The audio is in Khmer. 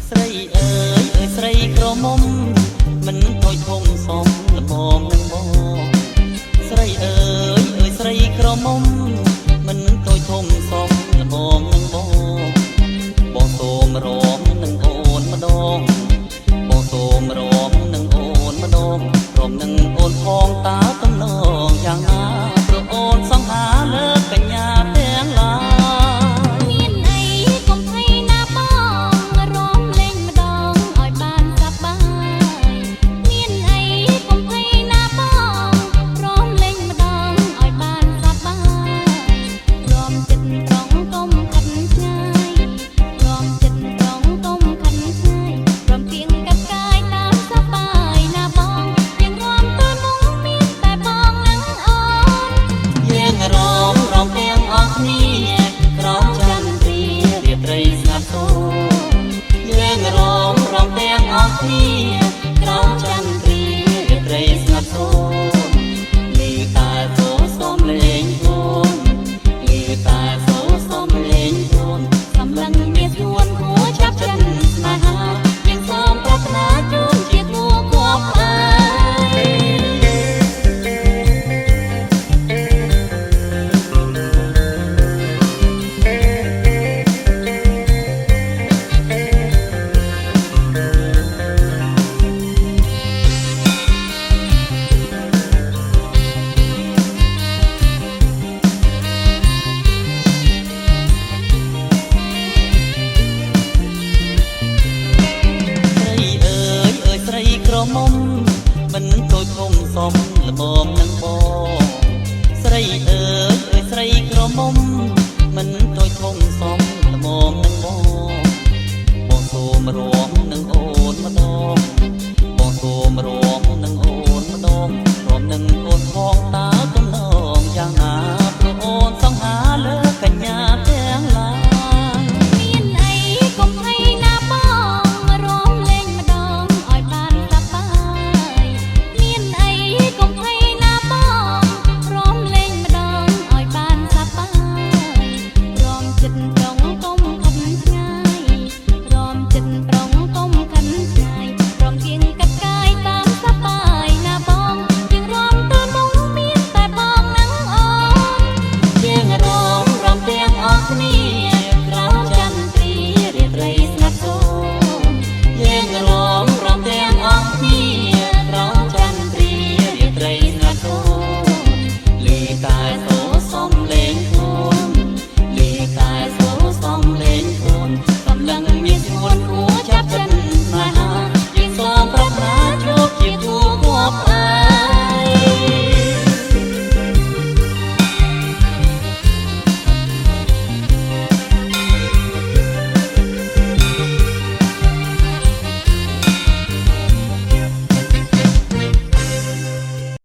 ស្រីអើយអើយស្រីក្រមុំមិនតូចធំសមល្មមនឹងបងស្រីអើយអើយស្រីក្រមុំមិនតូចធំសមល្មមនឹងបងសូមរំនឹងអូនម្ដងបងសូមរំនឹងអូនម្ដងព្រមនឹងអូនផងតើទំនងយ៉ាងណាព្រោះអូនសង្ហាលើកកញ្ញាទាំងឡាមុំមិនតូចធំសមល្មមនឹង